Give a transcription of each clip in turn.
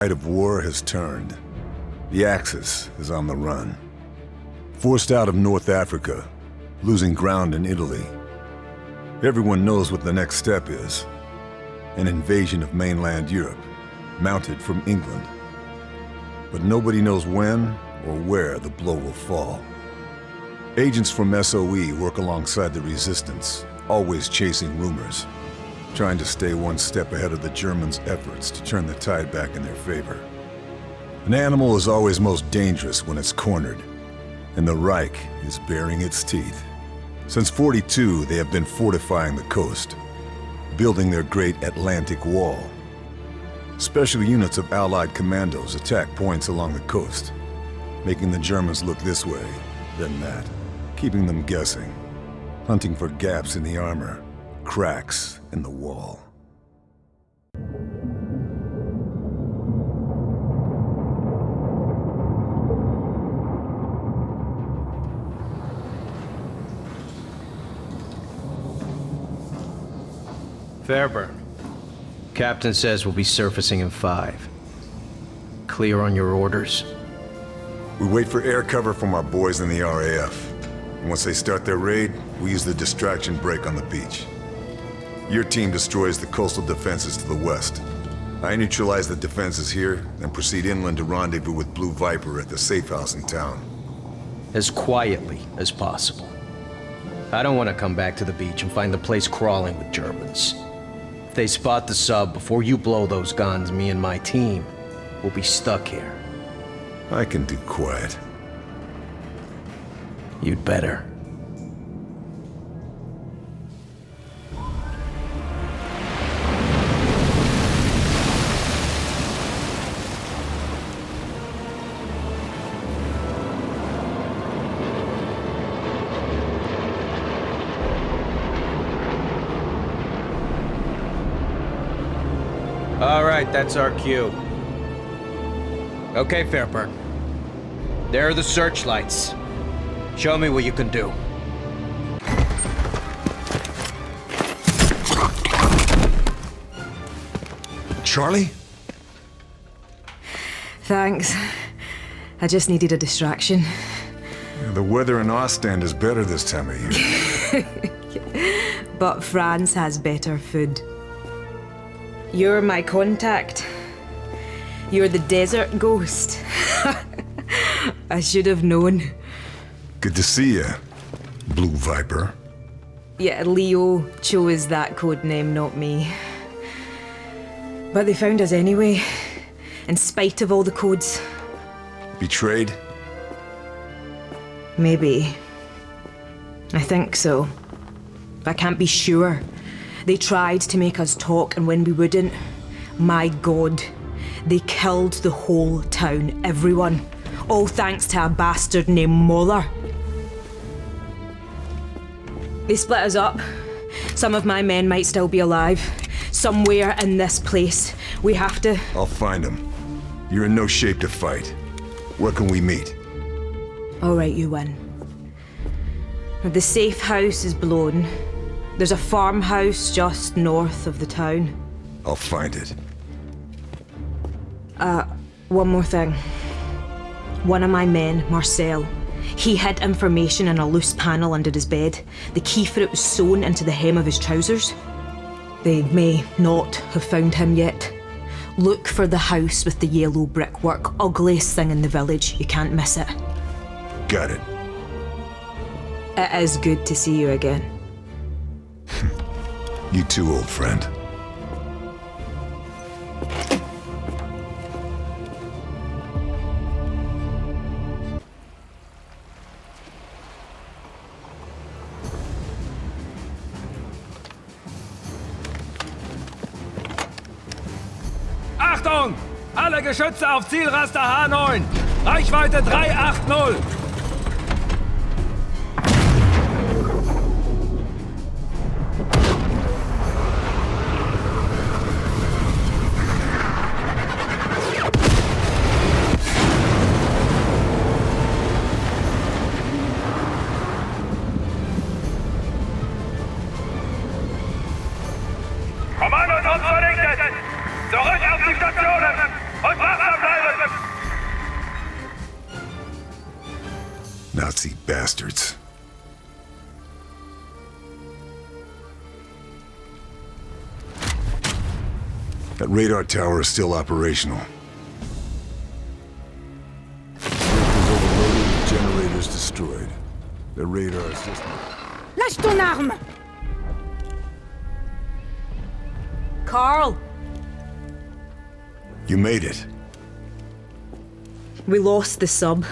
tide of war has turned. The Axis is on the run. Forced out of North Africa, losing ground in Italy. Everyone knows what the next step is. An invasion of mainland Europe, mounted from England. But nobody knows when or where the blow will fall. Agents from SOE work alongside the resistance, always chasing rumors, trying to stay one step ahead of the Germans' efforts to turn the tide back in their favor. An animal is always most dangerous when it's cornered, and the Reich is baring its teeth. Since '42, they have been fortifying the coast, building their great Atlantic Wall. Special units of Allied commandos attack points along the coast, making the Germans look this way, then that, keeping them guessing, hunting for gaps in the armor, cracks in the wall. Fairburne. Captain says we'll be surfacing in 5. Clear on your orders? We wait for air cover from our boys in the RAF. And once they start their raid, we use the distraction break on the beach. Your team destroys the coastal defenses to the west. I neutralize the defenses here, then proceed inland to rendezvous with Blue Viper at the safe house in town. As quietly as possible. I don't want to come back to the beach and find the place crawling with Germans. If they spot the sub before you blow those guns, me and my team will be stuck here. I can do quiet. You'd better. All right, that's our cue. Okay, Fairburne. There are the searchlights. Show me what you can do. Charlie? Thanks. I just needed a distraction. The weather in Ostend is better this time of year. But France has better food. You're my contact. You're the desert ghost. I should have known. Good to see you, Blue Viper. Yeah, Leo chose that code name, not me. But they found us anyway, in spite of all the codes. Betrayed? Maybe. I think so. I can't be sure. They tried to make us talk, and when we wouldn't, my God, they killed the whole town, everyone. All thanks to a bastard named Moller. They split us up. Some of my men might still be alive. Somewhere in this place. We have to... I'll find them. You're in no shape to fight. Where can we meet? All right, you win. The safe house is blown. There's a farmhouse just north of the town. I'll find it. One more thing. One of my men, Marcel, he hid information in a loose panel under his bed. The key for it was sewn into the hem of his trousers. They may not have found him yet. Look for the house with the yellow brickwork. Ugliest thing in the village. You can't miss it. Got it. It is good to see you again. You too, old friend. Achtung! Alle Geschütze auf Zielraster H9! Reichweite 380! Kommandos uns vernichtet! Zurück auf die Stationen! Und Nazi bastards. That radar tower is still operational. Breakers overloaded, generators destroyed. The radar system... Lâche ton arme! Karl! You made it. We lost the sub.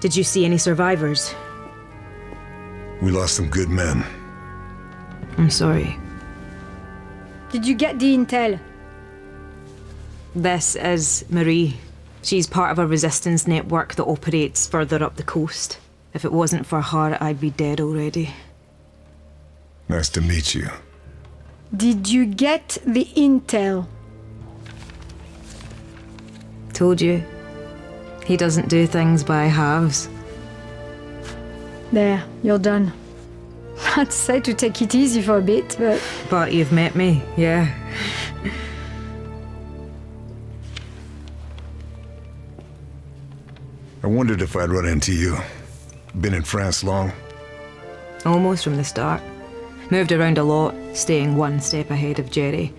Did you see any survivors? We lost some good men. I'm sorry. Did you get the intel? This is Marie. She's part of a resistance network that operates further up the coast. If it wasn't for her, I'd be dead already. Nice to meet you. Did you get the intel? Told you. He doesn't do things by halves. There, you're done. I'd say to take it easy for a bit, but... But you've met me, yeah. I wondered if I'd run into you. Been in France long? Almost from the start. Moved around a lot, staying one step ahead of Jerry.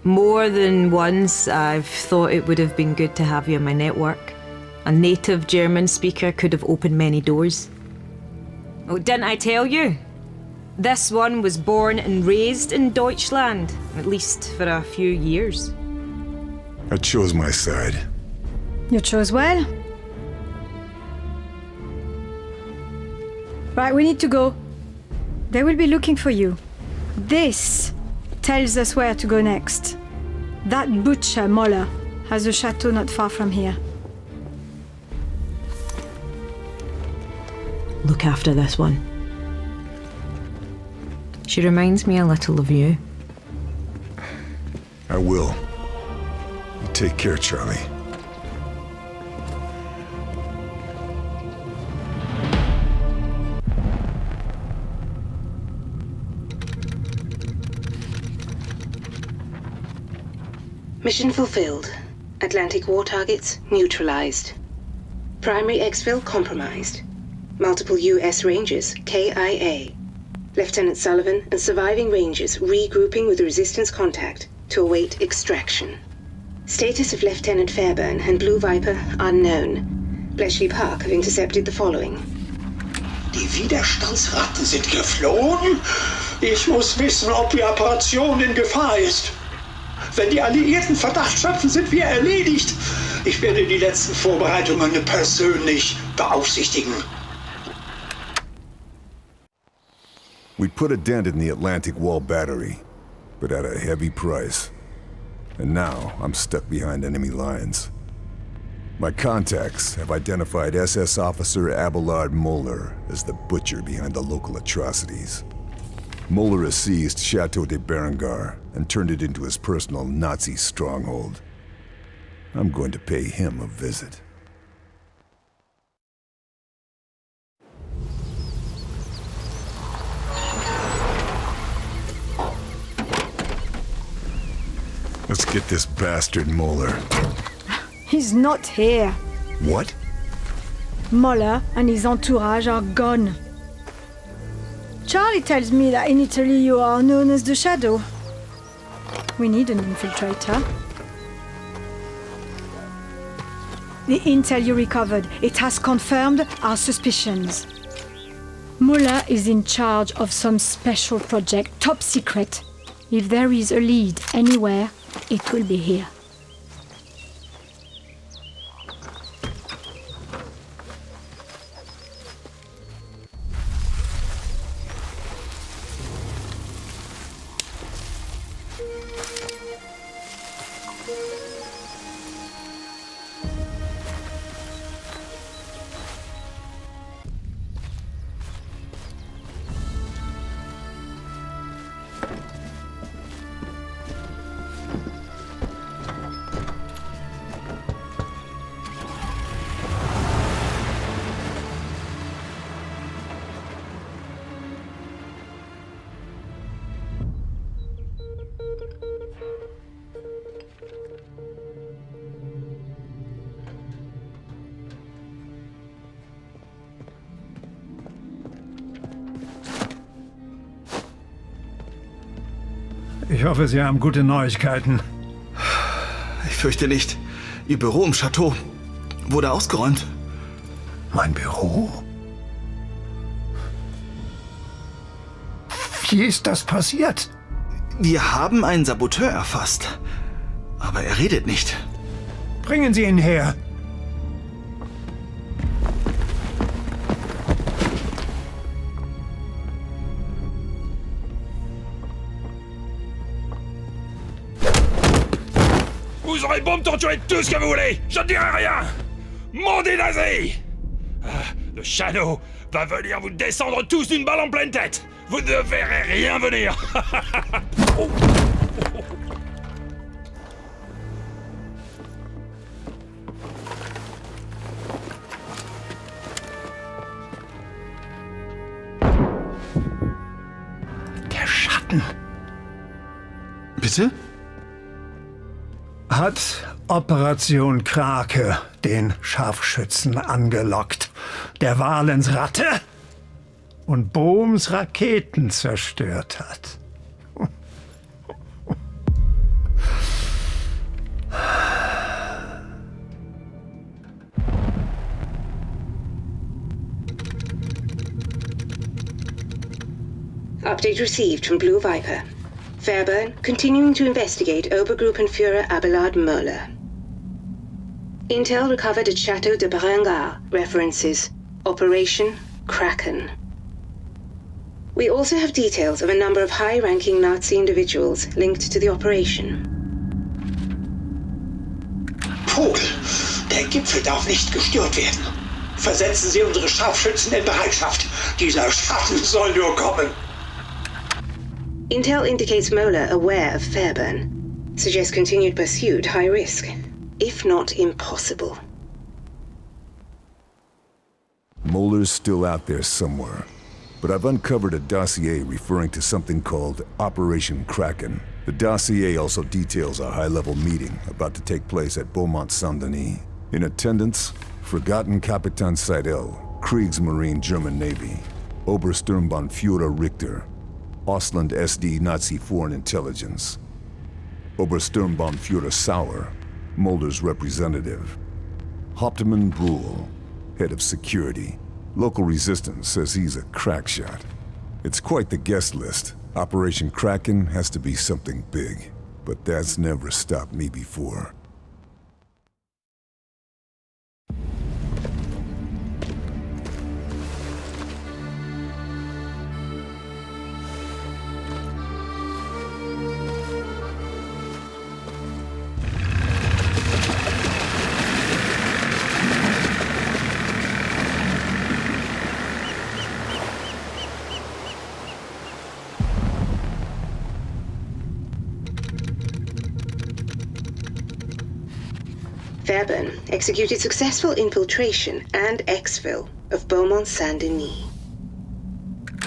More than once, I've thought it would have been good to have you in my network. A native German speaker could have opened many doors. Oh, didn't I tell you? This one was born and raised in Deutschland, at least for a few years. I chose my side. You chose well. Right, we need to go. They will be looking for you. This tells us where to go next. That butcher, Moller, has a chateau not far from here. Look after this one. She reminds me a little of you. I will. You take care, Charlie. Mission fulfilled. Atlantic war targets neutralized. Primary exfil compromised. Multiple U.S. Rangers, KIA. Lieutenant Sullivan and surviving Rangers regrouping with resistance contact to await extraction. Status of Lieutenant Fairburne and Blue Viper unknown. Bletchley Park have intercepted the following. Die Widerstandsratten sind geflohen? Ich muss wissen, ob die Operation in Gefahr ist. Wenn die Alliierten Verdacht schöpfen, sind wir erledigt. Ich werde die letzten Vorbereitungen persönlich beaufsichtigen. We put a dent in the Atlantic Wall battery, but at a heavy price. And now I'm stuck behind enemy lines. My contacts have identified SS Officer Abelard Moller as the butcher behind the local atrocities. Moller has seized Chateau de Berengar and turned it into his personal Nazi stronghold. I'm going to pay him a visit. Let's get this bastard Moller. He's not here. What? Moller and his entourage are gone. Charlie tells me that in Italy you are known as the Shadow. We need an infiltrator. The intel you recovered, it has confirmed our suspicions. Muller is in charge of some special project, top secret. If there is a lead anywhere, it will be here. Ich hoffe, Sie haben gute Neuigkeiten. Ich fürchte nicht. Ihr Büro im Chateau wurde ausgeräumt. Mein Büro? Wie ist das passiert? Wir haben einen Saboteur erfasst. Aber er redet nicht. Bringen Sie ihn her. Vous aurez beau me torturer tout ce que vous voulez, je ne dirai rien. Maudit nazi! Le Shadow va venir vous descendre tous d'une balle en pleine tête. Vous ne verrez rien venir. Oh. Der Schatten. Bitte? Hat Operation Krake den Scharfschützen angelockt, der Valens Ratte und Bohms Raketen zerstört hat. Update received from Blue Viper. Fairburne continuing to investigate Obergruppenführer Abelard Möller. Intel recovered at Chateau de Berengar. References: Operation Kraken. We also have details of a number of high-ranking Nazi individuals linked to the operation. Vogel, der Gipfel darf nicht gestört werden. Versetzen Sie unsere Scharfschützen in Bereitschaft. Dieser Schatten soll nur kommen. Intel indicates Möller aware of Fairburne. Suggests continued pursuit high risk, if not impossible. Muller's still out there somewhere, but I've uncovered a dossier referring to something called Operation Kraken. The dossier also details a high-level meeting about to take place at Beaumont Saint-Denis. In attendance, Forgotten Kapitan Seidel, Kriegsmarine German Navy, Obersturmbannführer Richter, Ausland SD Nazi Foreign Intelligence, Obersturmbannführer Sauer, Mulder's representative, Hauptmann Bruhl, head of security. Local resistance says he's a crack shot. It's quite the guest list. Operation Kraken has to be something big, but that's never stopped me before. Fairburne executed successful infiltration and exfil of Beaumont Saint-Denis.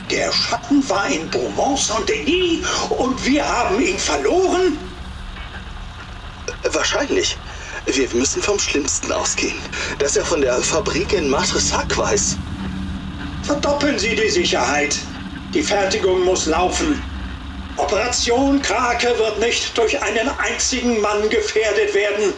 Der Schatten war in Beaumont Saint-Denis und wir haben ihn verloren? Wahrscheinlich. Wir müssen vom Schlimmsten ausgehen. Dass er von der Fabrik in Matressac weiß. Verdoppeln Sie die Sicherheit. Die Fertigung muss laufen. Operation Krake wird nicht durch einen einzigen Mann gefährdet werden.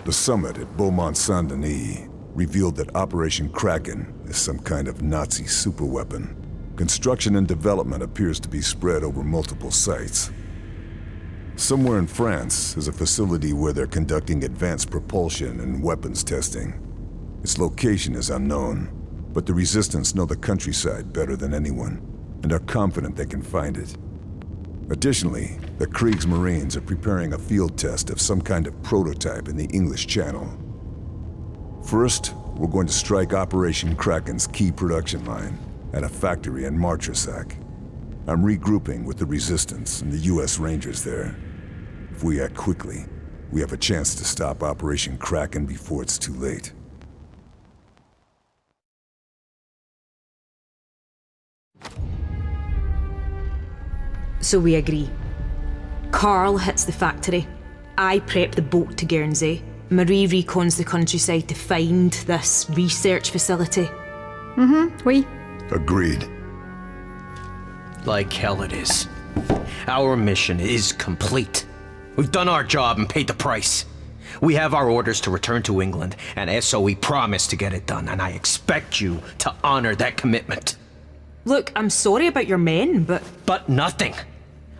The summit at Beaumont Saint-Denis revealed that Operation Kraken is some kind of Nazi superweapon. Construction and development appears to be spread over multiple sites. Somewhere in France is a facility where they're conducting advanced propulsion and weapons testing. Its location is unknown, but the Resistance know the countryside better than anyone, and are confident they can find it. Additionally, the Kriegsmarines are preparing a field test of some kind of prototype in the English Channel. First, we're going to strike Operation Kraken's key production line at a factory in Matressac. I'm regrouping with the Resistance and the US Rangers there. If we act quickly, we have a chance to stop Operation Kraken before it's too late. So we agree. Karl hits the factory. I prep the boat to Guernsey. Marie recons the countryside to find this research facility. Oui. Agreed. Like hell it is. Our mission is complete. We've done our job and paid the price. We have our orders to return to England, and SOE promised to get it done, and I expect you to honor that commitment. Look, I'm sorry about your men, but... But nothing.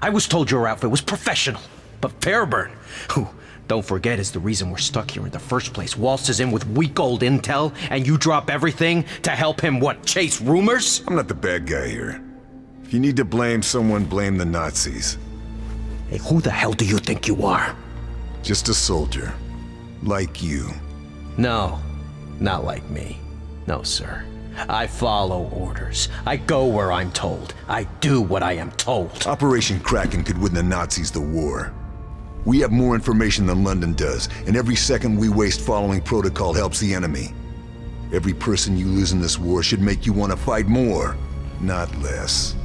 I was told your outfit was professional. But Fairburne, who, don't forget, is the reason we're stuck here in the first place, waltzes in with weak old intel, and you drop everything to help him, what, chase rumors? I'm not the bad guy here. If you need to blame someone, blame the Nazis. Hey, who the hell do you think you are? Just a soldier. Like you. No, not like me. No, sir. I follow orders. I go where I'm told. I do what I am told. Operation Kraken could win the Nazis the war. We have more information than London does, and every second we waste following protocol helps the enemy. Every person you lose in this war should make you want to fight more, not less.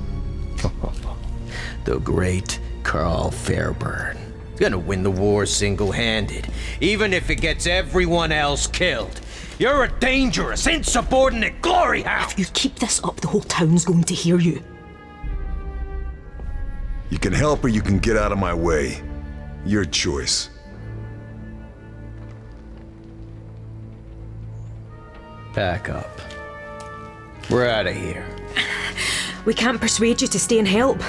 The great Karl Fairburne. He's gonna win the war single-handed, even if it gets everyone else killed. You're a dangerous, insubordinate glory hound! If you keep this up, the whole town's going to hear you. You can help or you can get out of my way. Your choice. Pack up. We're out of here. We can't persuade you to stay and help.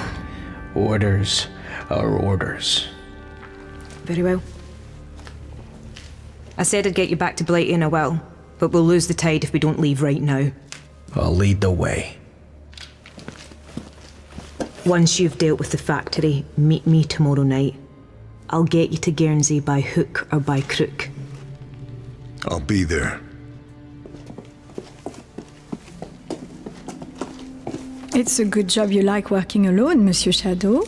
Orders are orders. Very well. I said I'd get you back to Blighty and I will, but we'll lose the tide if we don't leave right now. I'll lead the way. Once you've dealt with the factory, meet me tomorrow night. I'll get you to Guernsey by hook or by crook. I'll be there. It's a good job you like working alone, Monsieur Shadow.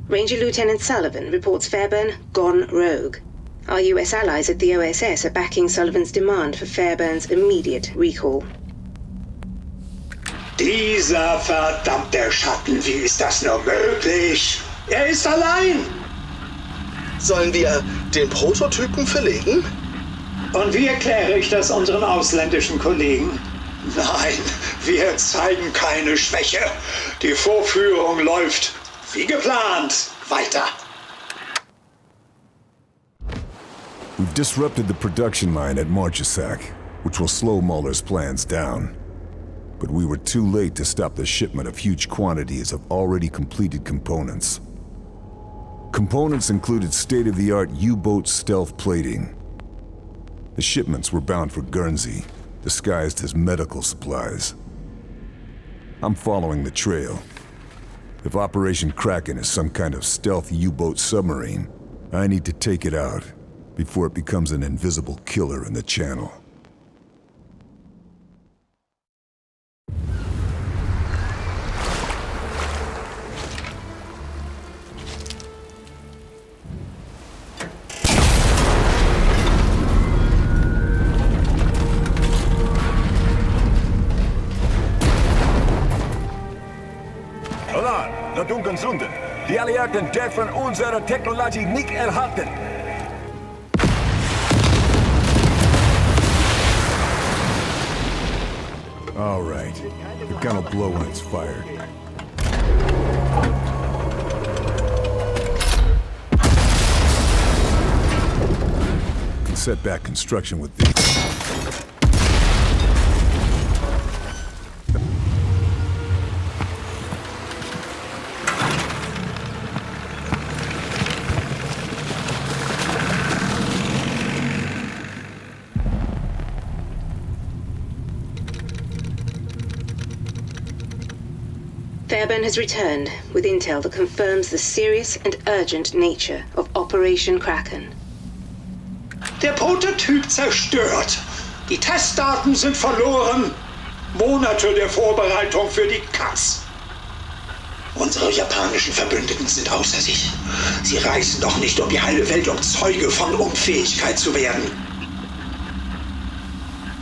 Ranger Lieutenant Sullivan reports Fairburne gone rogue. Our US allies at the OSS are backing Sullivan's demand for Fairburne's immediate recall. Dieser verdammte Schatten, wie ist das nur möglich? Er ist allein! Sollen wir den Prototypen verlegen? Und wie erkläre ich das unseren ausländischen Kollegen? Nein, wir zeigen keine Schwäche. Die Vorführung läuft wie geplant weiter. We've disrupted the production line at Marchesac, which will slow Muller's plans down. But we were too late to stop the shipment of huge quantities of already completed components. Components included state-of-the-art U-boat stealth plating. The shipments were bound for Guernsey, disguised as medical supplies. I'm following the trail. If Operation Kraken is some kind of stealth U-boat submarine, I need to take it out before it becomes an invisible killer in the channel. Dunkelsunden. Die Alliierten dürfen unsere Technologie nicht erhalten. All right. The gun will blow when it's fired. Can set back construction with these. Fairburne has returned with intel that confirms the serious and urgent nature of Operation Kraken. Der Prototyp zerstört. Die Testdaten sind verloren. Monate der Vorbereitung für die Katz. Unsere japanischen Verbündeten sind außer sich. Sie reisen doch nicht um die halbe Welt, um Zeuge von Unfähigkeit zu werden.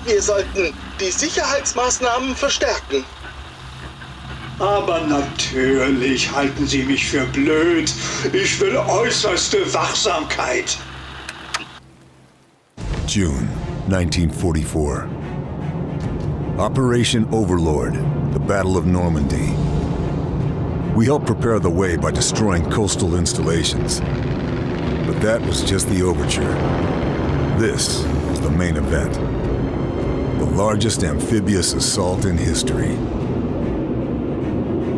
Wir sollten die Sicherheitsmaßnahmen verstärken. Aber natürlich halten Sie mich für blöd. Ich will äußerste Wachsamkeit. June 1944. Operation Overlord, the Battle of Normandy. We helped prepare the way by destroying coastal installations. But that was just the overture. This was the main event. The largest amphibious assault in history.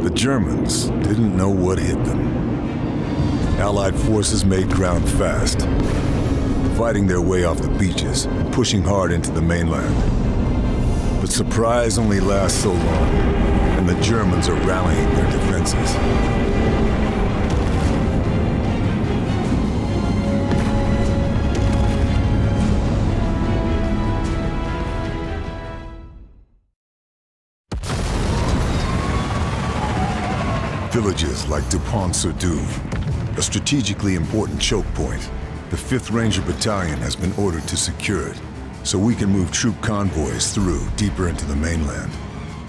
The Germans didn't know what hit them. Allied forces made ground fast, fighting their way off the beaches and pushing hard into the mainland. But surprise only lasts so long, and the Germans are rallying their defenses. Villages like Dupont-sur-Douve, a strategically important choke point. The 5th Ranger Battalion has been ordered to secure it, so we can move troop convoys through deeper into the mainland.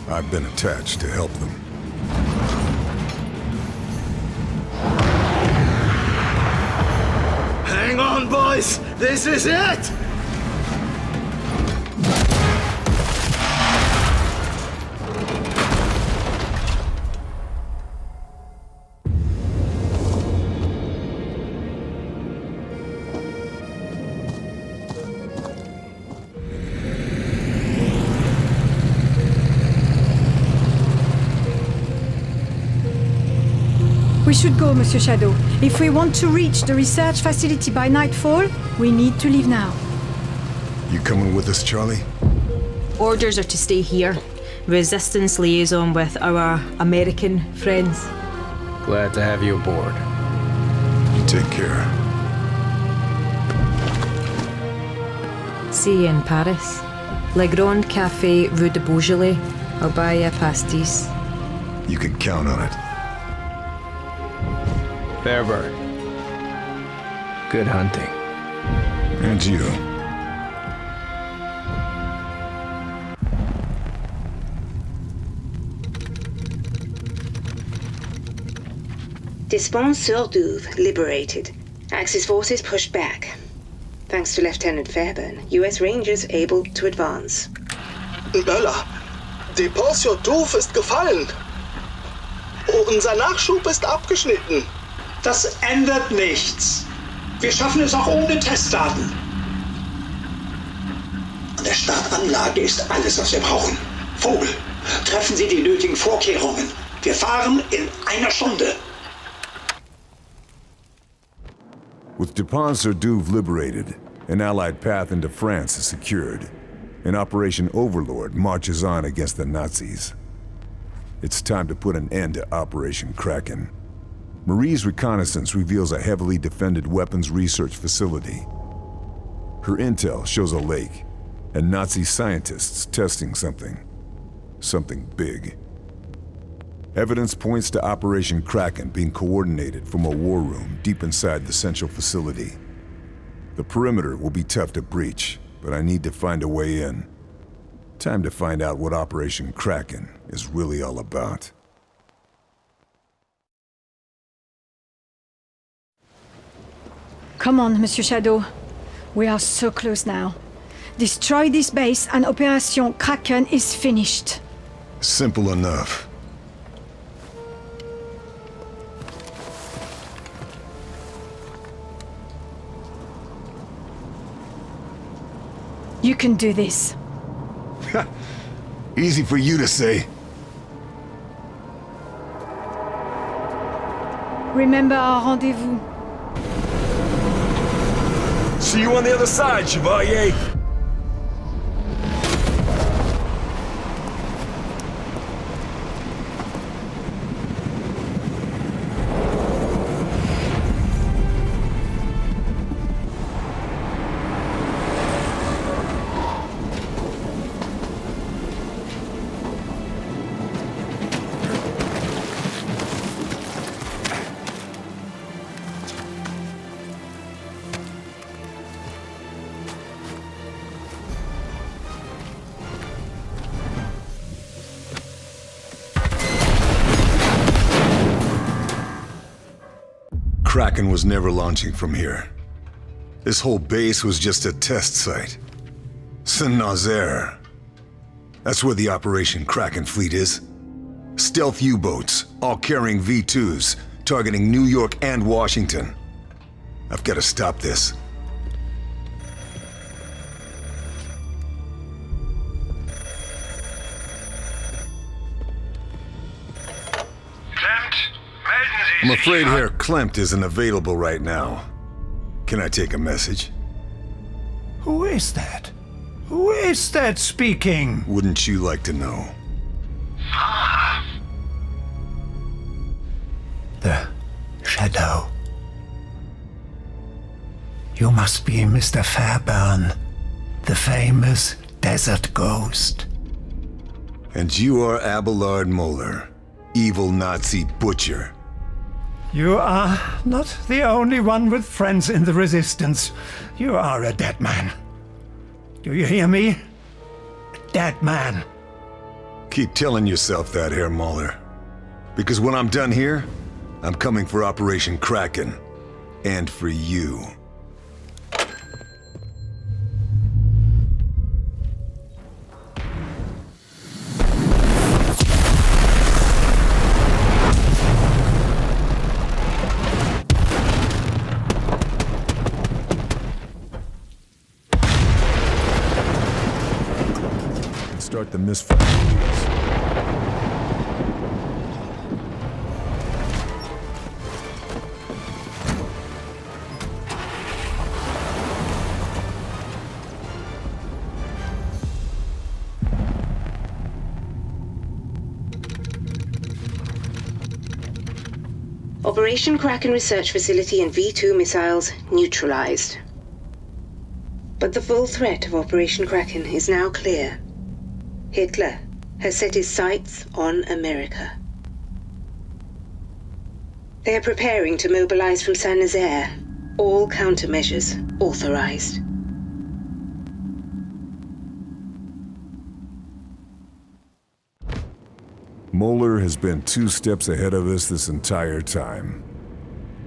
I've been attached to help them. Hang on, boys! This is it! We should go, Monsieur Shadow. If we want to reach the research facility by nightfall, we need to leave now. You coming with us, Charlie? Orders are to stay here. Resistance liaison with our American friends. Glad to have you aboard. You take care. See you in Paris. Le Grand Café, Rue de Beaujolais. I'll buy you a pastis. You can count on it. Fairburne. Good hunting. And you. Dupont-sur-Douve liberated. Axis forces pushed back. Thanks to Lieutenant Fairburne, US Rangers able to advance. Bella, Dupont-sur-Douve ist gefallen. Unser Nachschub ist abgeschnitten. Das ändert nichts. Wir schaffen es auch ohne Testdaten. An der Startanlage ist alles, was wir brauchen. Vogel, treffen Sie die nötigen Vorkehrungen. Wir fahren in einer Stunde. With Dupont-sur-Douve liberated, an Allied path into France is secured, and Operation Overlord marches on against the Nazis. It's time to put an end to Operation Kraken. Marie's reconnaissance reveals a heavily defended weapons research facility. Her intel shows a lake, and Nazi scientists testing something. Something big. Evidence points to Operation Kraken being coordinated from a war room deep inside the central facility. The perimeter will be tough to breach, but I need to find a way in. Time to find out what Operation Kraken is really all about. Come on, Monsieur Shadow. We are so close now. Destroy this base and Operation Kraken is finished. Simple enough. You can do this. Easy for you to say. Remember our rendezvous. See you on the other side, Chevalier! Kraken was never launching from here. This whole base was just a test site. Saint-Nazaire. That's where the Operation Kraken fleet is. Stealth U-boats, all carrying V2s, targeting New York and Washington. I've got to stop this. I'm afraid Herr Klempt isn't available right now. Can I take a message? Who is that? Who is that speaking? Wouldn't you like to know? The Shadow. You must be Mr. Fairburne, the famous desert ghost. And you are Abelard Moeller, evil Nazi butcher. You are not the only one with friends in the Resistance. You are a dead man. Do you hear me? A dead man. Keep telling yourself that, Herr Moeller. Because when I'm done here, I'm coming for Operation Kraken. And for you. Start the misfire. Operation Kraken research facility and V2 missiles neutralized. But the full threat of Operation Kraken is now clear. Hitler has set his sights on America. They are preparing to mobilize from Saint-Nazaire. All countermeasures authorized. Moeller has been 2 steps ahead of us this entire time.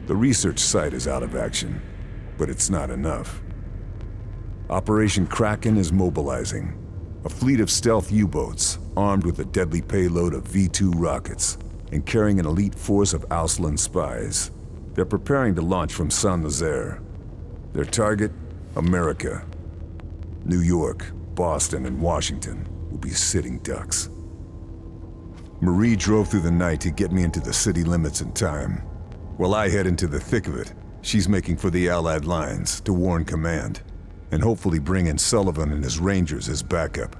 The research site is out of action, but it's not enough. Operation Kraken is mobilizing. A fleet of stealth U-boats, armed with a deadly payload of V2 rockets, and carrying an elite force of Auslan spies. They're preparing to launch from Saint-Nazaire. Their target, America. New York, Boston, and Washington will be sitting ducks. Marie drove through the night to get me into the city limits in time. While I head into the thick of it, she's making for the Allied lines to warn command, and hopefully bring in Sullivan and his Rangers as backup.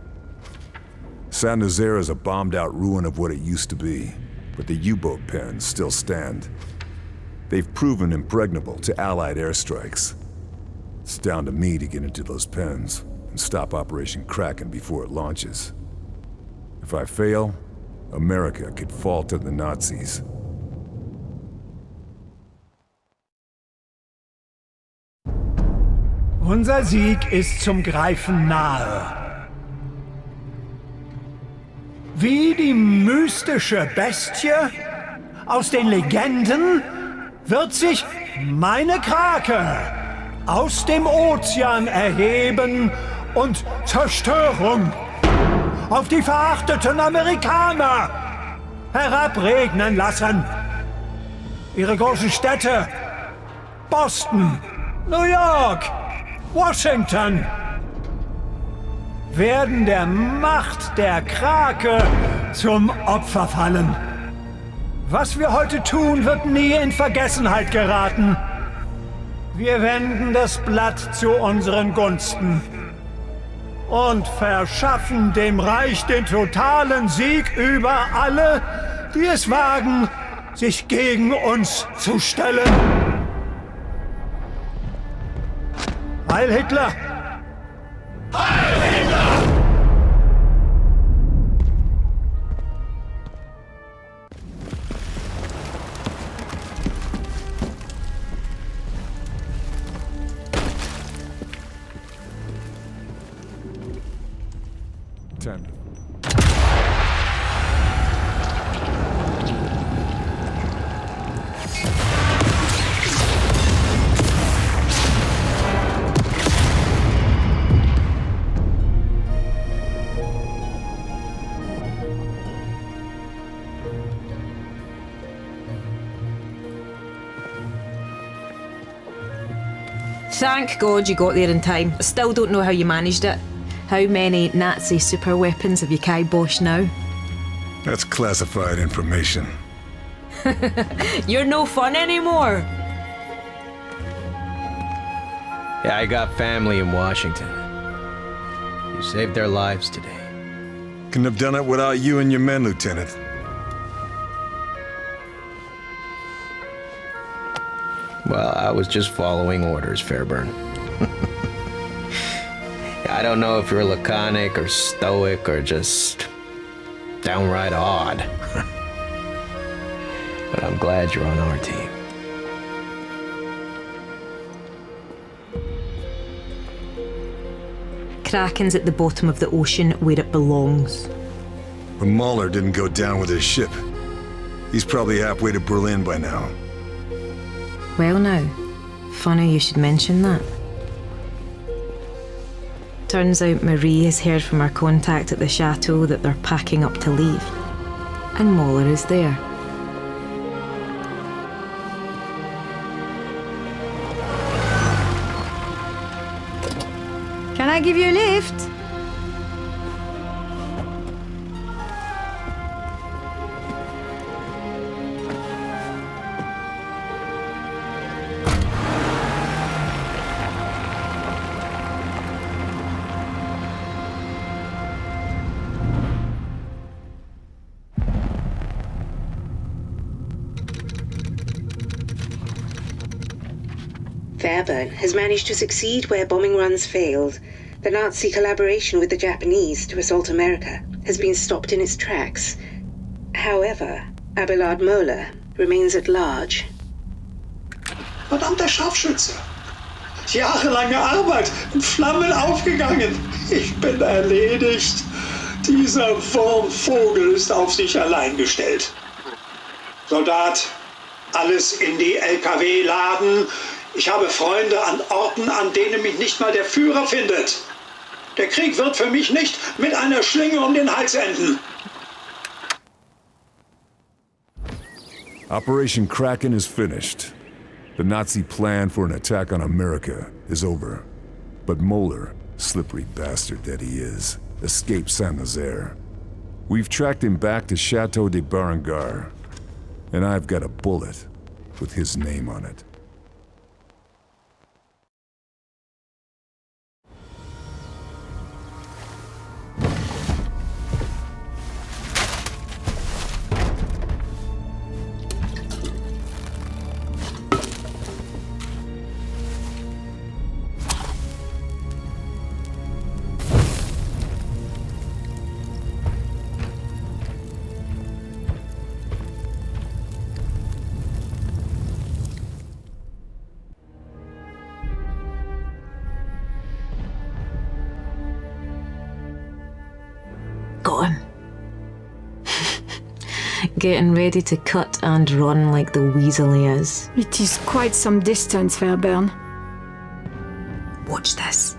Saint-Nazaire is a bombed-out ruin of what it used to be, but the U-boat pens still stand. They've proven impregnable to Allied airstrikes. It's down to me to get into those pens and stop Operation Kraken before it launches. If I fail, America could fall to the Nazis. Unser Sieg ist zum Greifen nahe. Wie die mystische Bestie aus den Legenden wird sich meine Krake aus dem Ozean erheben und Zerstörung auf die verachteten Amerikaner herabregnen lassen. Ihre großen Städte, Boston, New York, Washington, werden der Macht der Krake zum Opfer fallen. Was wir heute tun, wird nie in Vergessenheit geraten. Wir wenden das Blatt zu unseren Gunsten und verschaffen dem Reich den totalen Sieg über alle, die es wagen, sich gegen uns zu stellen. Heil Hitler! Heil Hitler! Thank God you got there in time. I still don't know how you managed it. How many Nazi super weapons have you kiboshed now? That's classified information. You're no fun anymore! Yeah, I got family in Washington. You saved their lives today. Couldn't have done it without you and your men, Lieutenant. Well, I was just following orders, Fairburne. I don't know if you're laconic or stoic or just downright odd. But I'm glad you're on our team. Kraken's at the bottom of the ocean where it belongs. But Mahler didn't go down with his ship. He's probably halfway to Berlin by now. Well now, funny you should mention that. Turns out Marie has heard from our contact at the chateau that they're packing up to leave. And Mahler is there. Can I give you a lift? Fairburne has managed to succeed where bombing runs failed. The Nazi collaboration with the Japanese to assault America has been stopped in its tracks. However, Abelard Moeller remains at large. Verdammter Scharfschütze! Jahrelange Arbeit in Flammen aufgegangen. Ich bin erledigt. Dieser Wurmvogel ist auf sich allein gestellt. Soldat, alles in die LKW laden. Ich habe Freunde an Orten, an denen mich nicht mal der Führer findet. Der Krieg wird für mich nicht mit einer Schlinge um den Hals enden. Operation Kraken is finished. The Nazi plan for an attack on America is over. But Moeller, slippery bastard that he is, escaped Saint-Nazaire. We've tracked him back to Chateau de Berengar, and I've got a bullet with his name on it. Got him. Getting ready to cut and run like the weasel he is. It is quite some distance, Fairburne. Watch this.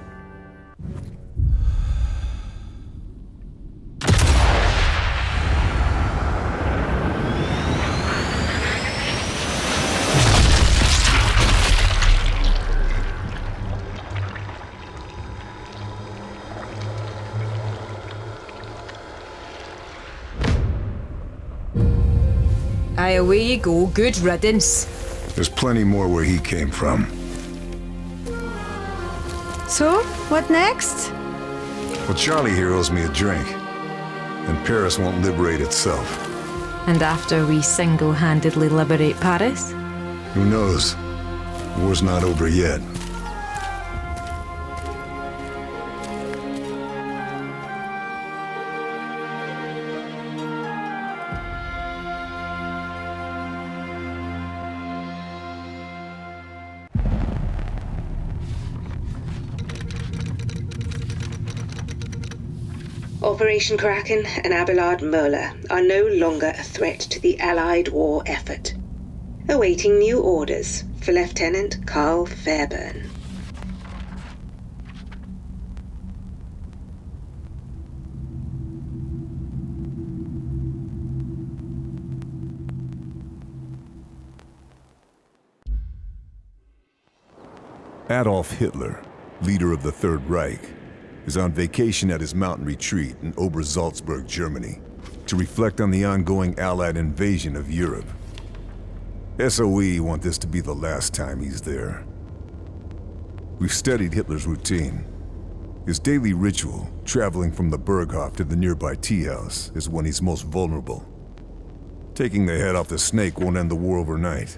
Aye, away you go. Good riddance. There's plenty more where he came from. So, what next? Well, Charlie here owes me a drink. And Paris won't liberate itself. And after we single-handedly liberate Paris? Who knows? War's not over yet. Operation Kraken and Abelard Moeller are no longer a threat to the Allied war effort. Awaiting new orders for Lieutenant Karl Fairburne. Adolf Hitler, leader of the Third Reich, is on vacation at his mountain retreat in Obersalzberg, Germany, to reflect on the ongoing Allied invasion of Europe. SOE want this to be the last time he's there. We've studied Hitler's routine. His daily ritual, traveling from the Berghof to the nearby tea house, is when he's most vulnerable. Taking the head off the snake won't end the war overnight,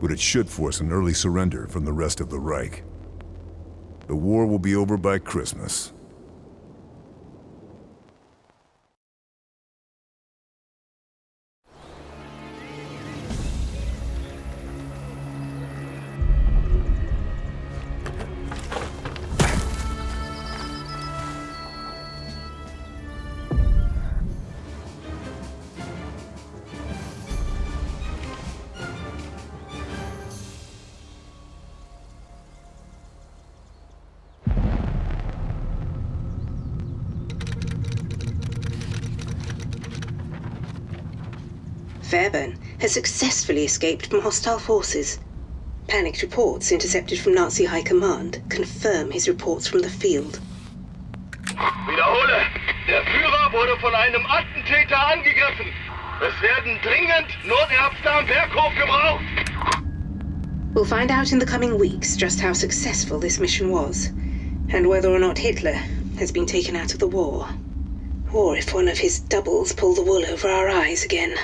but it should force an early surrender from the rest of the Reich. The war will be over by Christmas. Fairburne has successfully escaped from hostile forces. Panicked reports intercepted from Nazi High Command confirm his reports from the field. Wiederhole! Der Führer wurde von einem Attentäter angegriffen. Es werden dringend Notärzte am Berghof gebraucht. We'll find out in the coming weeks just how successful this mission was, and whether or not Hitler has been taken out of the war. Or if one of his doubles pulled the wool over our eyes again.